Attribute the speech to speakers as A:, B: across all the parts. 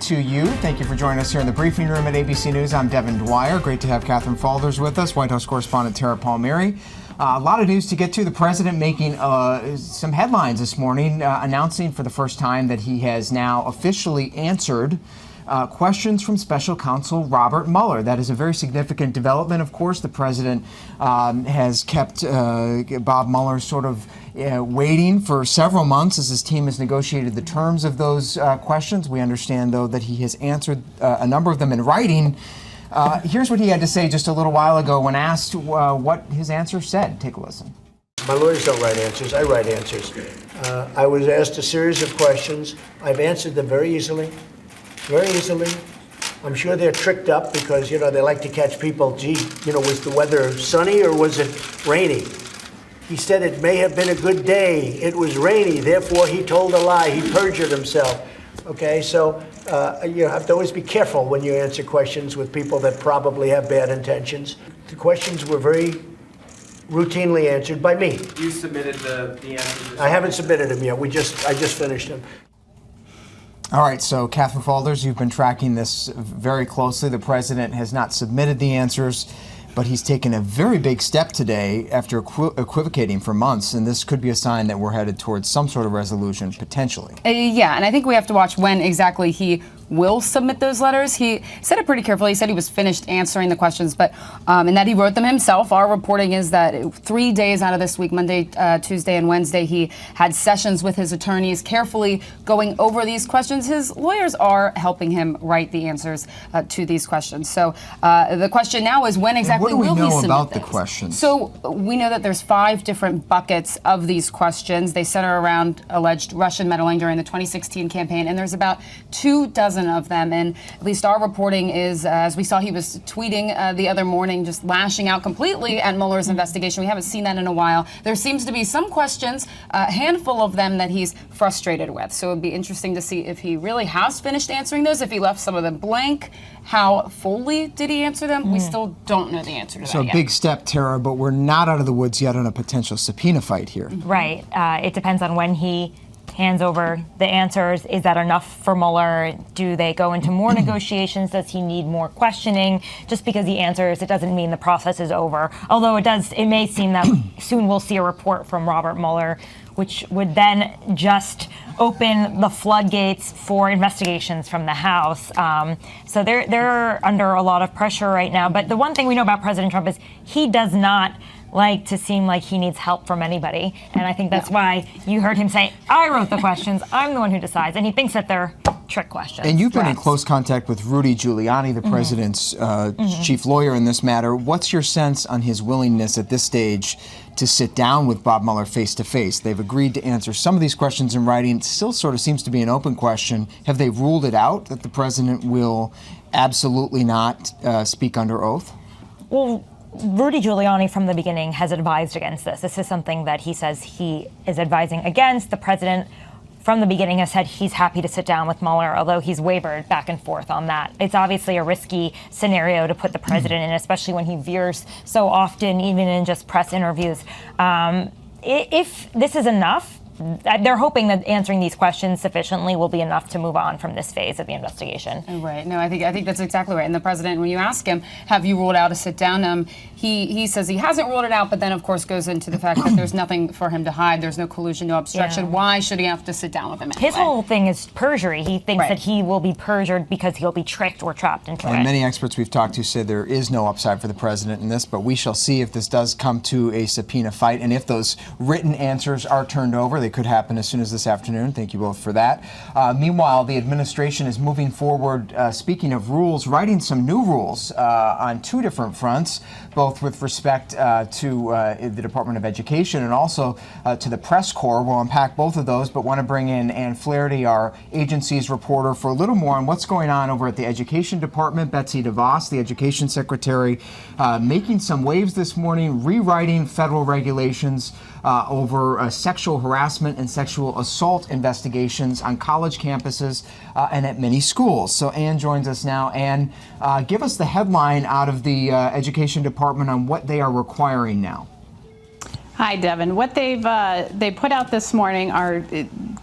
A: to you. Thank you for joining us here in the briefing room at ABC News. I'm Devin Dwyer. Great to have Catherine Faulders with us, White House correspondent Tara Palmieri. A lot of news to get to. The president making some headlines this morning, announcing for the first time that he has now officially answered questions from special counsel Robert Mueller. That is a very significant development. Of course, the president has kept Bob Mueller sort of waiting for several months as his team has negotiated the terms of those questions. We understand, though, that he has answered a number of them in writing. Here's what he had to say just a little while ago when asked what his answer said. Take a listen.
B: My lawyers don't write answers. I write answers. I was asked a series of questions. I've answered them very easily. Very easily. I'm sure they're tricked up because, they like to catch people. Gee, was the weather sunny or was it rainy? He said it may have been a good day. It was rainy. Therefore, he told a lie. He perjured himself. Okay, so you have to always be careful when you answer questions with people that probably have bad intentions. The questions were very routinely answered by me.
C: You submitted the answers?
B: I haven't submitted them yet. I just finished them.
A: All right, so Catherine Faulders, you've been tracking this very closely. The president has not submitted the answers, but he's taken a very big step today after equivocating for months, and this could be a sign that we're headed towards some sort of resolution, potentially.
D: Yeah, and I think we have to watch when exactly he will submit those letters. He said it pretty carefully. He said he was finished answering the questions, but and that he wrote them himself. Our reporting is that 3 days out of this week, Monday, Tuesday, and Wednesday, he had sessions with his attorneys, carefully going over these questions. His lawyers are helping him write the answers to these questions. So the question now is when exactly will he submit
A: What do we know about
D: things?
A: the questions?
D: So we know that there's 5 different buckets of these questions. They center around alleged Russian meddling during the 2016 campaign, and there's about 24 of them. And at least our reporting is, as we saw, he was tweeting the other morning, just lashing out completely at Mueller's investigation. We haven't seen that in a while. There seems to be some questions, a handful of them that he's frustrated with. So it'd be interesting to see if he really has finished answering those, if he left some of them blank. How fully did he answer them? We still don't know the answer to that yet.
A: So a big step, Tara, but we're not out of the woods yet on a potential subpoena fight here.
E: Right. It depends on when he hands over the answers. Is that enough for Mueller? Do they go into more negotiations? Does he need more questioning? Just because he answers, it doesn't mean the process is over. Although it may seem that soon we'll see a report from Robert Mueller, which would then just open the floodgates for investigations from the House. So they're under a lot of pressure right now. But the one thing we know about President Trump is he does not like to seem like he needs help from anybody. And I think that's why you heard him say, I wrote the questions, I'm the one who decides. And he thinks that they're trick questions.
A: And you've been in close contact with Rudy Giuliani, the president's chief lawyer in this matter. What's your sense on his willingness at this stage to sit down with Bob Mueller face to face? They've agreed to answer some of these questions in writing. It still sort of seems to be an open question. Have they ruled it out that the president will absolutely not speak under oath?
E: Well, Rudy Giuliani from the beginning has advised against this. This is something that he says he is advising against. The president from the beginning has said he's happy to sit down with Mueller, although he's wavered back and forth on that. It's obviously a risky scenario to put the president in, especially when he veers so often, even in just press interviews. If this is enough, they're hoping that answering these questions sufficiently will be enough to move on from this phase of the investigation.
D: Right. No, I think that's exactly right. And the president, when you ask him, have you ruled out a sit down? He says he hasn't ruled it out, but then of course goes into the fact that there's nothing for him to hide. There's no collusion, no obstruction. Yeah. Why should he have to sit down with him anyway?
E: His whole thing is perjury. He thinks that he will be perjured because he'll be tricked or trapped into it.
A: And many experts we've talked to say there is no upside for the president in this, but we shall see if this does come to a subpoena fight. And if those written answers are turned over, they could happen as soon as this afternoon. Thank you both for that. Meanwhile, the administration is moving forward, speaking of rules, writing some new rules on 2 different fronts, both with respect to the Department of Education and also to the press corps. We'll unpack both of those, but want to bring in Ann Flaherty, our agency's reporter, for a little more on what's going on over at the Education Department. Betsy DeVos, the Education Secretary, making some waves this morning, rewriting federal regulations over sexual harassment and sexual assault investigations on college campuses and at many schools. So Ann joins us now. Ann, give us the headline out of the Education Department on what they are requiring now.
F: Hi, Devin. What they put out this morning are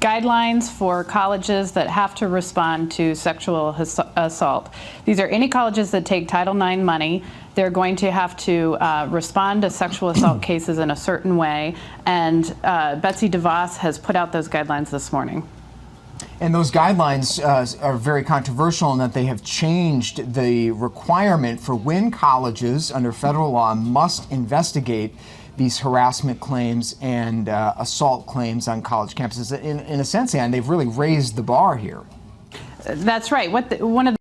F: guidelines for colleges that have to respond to sexual assault. These are any colleges that take Title IX money. They're going to have to respond to sexual assault cases in a certain way, and Betsy DeVos has put out those guidelines this morning.
A: And those guidelines are very controversial in that they have changed the requirement for when colleges under federal law must investigate these harassment claims and assault claims on college campuses. In a sense, Ann, they've really raised the bar here.
F: That's right. One of the